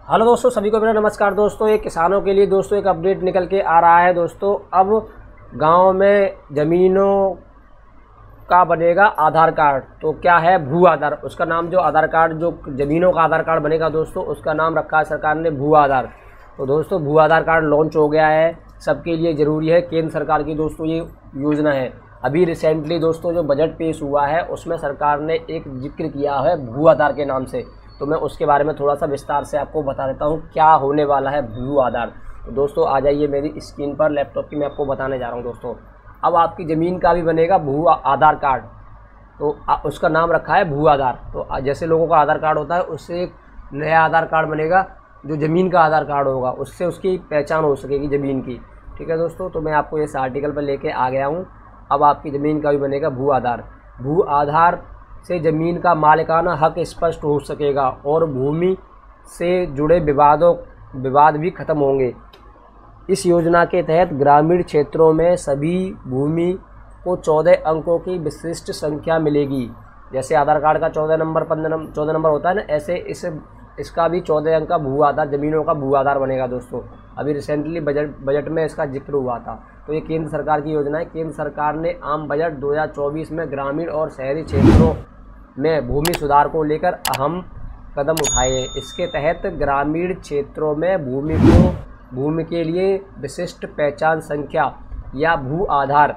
Hello दोस्तों, सभी को मेरा नमस्कार। दोस्तों, एक किसानों के लिए दोस्तों एक अपडेट निकल के आ रहा है। दोस्तों, अब गांव में ज़मीनों का बनेगा आधार कार्ड। तो क्या है? भू आधार। उसका नाम जो आधार कार्ड, जो ज़मीनों का आधार कार्ड बनेगा दोस्तों, उसका नाम रखा है सरकार ने भू आधार। तो दोस्तों, भू आधार कार्ड लॉन्च हो गया है, सबके लिए ज़रूरी है। केंद्र सरकार की दोस्तों ये योजना है। अभी रिसेंटली दोस्तों जो बजट पेश हुआ है उसमें सरकार ने एक जिक्र किया है भू आधार के नाम से। तो मैं उसके बारे में थोड़ा सा विस्तार से आपको बता देता हूँ क्या होने वाला है भू आधार। तो दोस्तों आ जाइए मेरी स्क्रीन पर, लैपटॉप की मैं आपको बताने जा रहा हूँ। दोस्तों, अब आपकी ज़मीन का भी बनेगा भू आधार कार्ड। तो उसका नाम रखा है भू आधार। तो जैसे लोगों का आधार कार्ड होता है, उससे एक नया आधार कार्ड बनेगा जो ज़मीन का आधार कार्ड होगा, उससे उसकी पहचान हो सकेगी ज़मीन की। ठीक है दोस्तों, तो मैं आपको इस आर्टिकल पर लेके आ गया हूँ। अब आपकी ज़मीन का भी बनेगा भू आधार। भू आधार से ज़मीन का मालिकाना हक स्पष्ट हो सकेगा और भूमि से जुड़े विवाद भी खत्म होंगे। इस योजना के तहत ग्रामीण क्षेत्रों में सभी भूमि को 14 अंकों की विशिष्ट संख्या मिलेगी। जैसे आधार कार्ड का 14 नंबर 14 नंबर होता है ना, ऐसे इसका भी 14 अंक का भू आधार, ज़मीनों का भू आधार बनेगा। दोस्तों, अभी रिसेंटली बजट में इसका जिक्र हुआ था। तो ये केंद्र सरकार की योजना है। केंद्र सरकार ने आम बजट 2024 में ग्रामीण और शहरी क्षेत्रों में भूमि सुधार को लेकर अहम कदम उठाए हैं। इसके तहत ग्रामीण क्षेत्रों में भूमि के लिए विशिष्ट पहचान संख्या या भू आधार,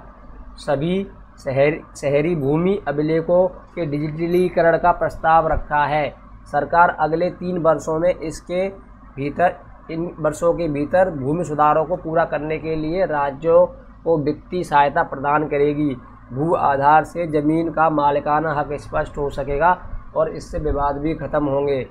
सभी शहरी भूमि अभिलेखों के डिजिटलीकरण का प्रस्ताव रखा है। सरकार अगले 3 वर्षों में इन वर्षों के भीतर भूमि सुधारों को पूरा करने के लिए राज्यों को वित्तीय सहायता प्रदान करेगी। भू आधार से ज़मीन का मालिकाना हक स्पष्ट हो सकेगा और इससे विवाद भी खत्म होंगे।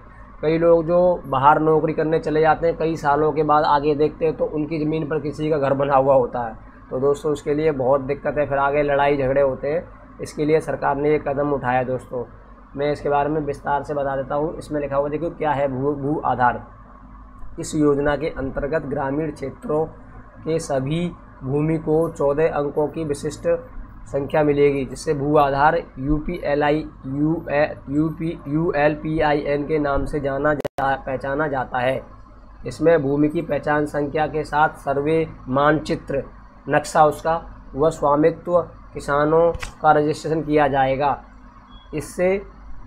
कई लोग जो बाहर नौकरी करने चले जाते हैं, कई सालों के बाद आगे देखते हैं तो उनकी ज़मीन पर किसी का घर बना हुआ होता है। तो दोस्तों उसके लिए बहुत दिक्कत है, फिर आगे लड़ाई झगड़े होते हैं। इसके लिए सरकार ने ये कदम उठाया। दोस्तों, मैं इसके बारे में विस्तार से बता देता हूँ। इसमें लिखा हुआ देखिए क्या है भू आधार। इस योजना के अंतर्गत ग्रामीण क्षेत्रों के सभी भूमि को 14 अंकों की विशिष्ट संख्या मिलेगी, जिससे भू आधार ULPIN के नाम से पहचाना जाता है। इसमें भूमि की पहचान संख्या के साथ सर्वे मानचित्र, नक्शा उसका व स्वामित्व, किसानों का रजिस्ट्रेशन किया जाएगा। इससे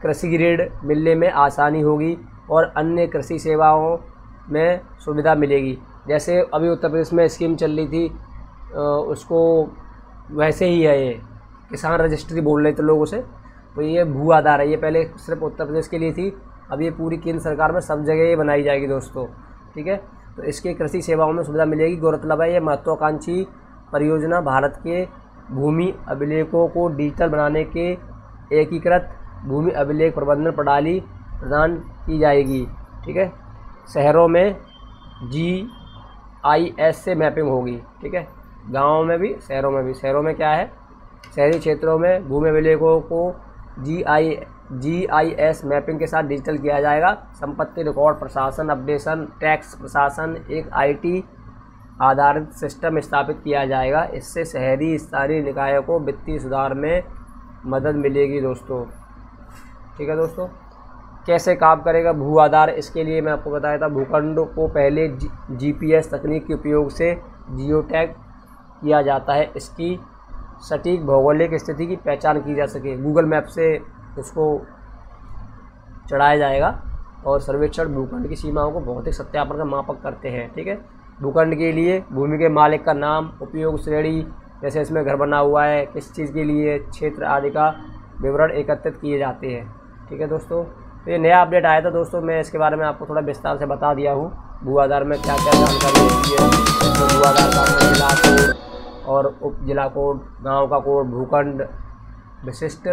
कृषि ऋण मिलने में आसानी होगी और अन्य कृषि सेवाओं में सुविधा मिलेगी। जैसे अभी उत्तर प्रदेश में स्कीम चल रही थी, उसको वैसे ही है ये, किसान रजिस्ट्री बोल रहे थे लोग उसे। तो ये भू आधार है। ये पहले सिर्फ उत्तर प्रदेश के लिए थी, अब ये पूरी केंद्र सरकार में सब जगह ये बनाई जाएगी दोस्तों। ठीक है, तो इसके कृषि सेवाओं में सुविधा मिलेगी। गौरतलब है ये महत्वाकांक्षी परियोजना भारत के भूमि अभिलेखों को डिजिटल बनाने के एकीकृत भूमि अभिलेख प्रबंधन प्रणाली प्रदान की जाएगी। ठीक है, शहरों में GIS से मैपिंग होगी। ठीक है, गाँव में भी, शहरों में भी। शहरों में क्या है, शहरी क्षेत्रों में भूमि अभिलेखों को GIS मैपिंग के साथ डिजिटल किया जाएगा। संपत्ति रिकॉर्ड प्रशासन, अपडेशन, टैक्स प्रशासन, एक IT आधारित सिस्टम स्थापित किया जाएगा। इससे शहरी स्थानीय निकायों को वित्तीय सुधार में मदद मिलेगी दोस्तों। ठीक है दोस्तों, कैसे काम करेगा भू आधार, इसके लिए मैं आपको बताया था। भूखंड को पहले GPS तकनीक के उपयोग से जियो टैग किया जाता है। इसकी सटीक भौगोलिक स्थिति की पहचान की जा सके। गूगल मैप से उसको चढ़ाया जाएगा और सर्वेक्षण भूखंड की सीमाओं को भौतिक सत्यापन का मापक करते हैं। ठीक है, भूखंड के लिए भूमि के मालिक का नाम, उपयोग श्रेणी, जैसे इसमें घर बना हुआ है, किस चीज़ के लिए, क्षेत्र आदि का विवरण एकत्रित किए जाते हैं। ठीक है दोस्तों, तो ये नया अपडेट आया था दोस्तों, मैं इसके बारे में आपको थोड़ा विस्तार से बता दिया हूँ। भू आधार में क्या क्या जानकारी होती है। तो भू आधार कार्ड में जिला कोड और उप जिला कोड, गाँव का कोड, भूखंड, विशिष्ट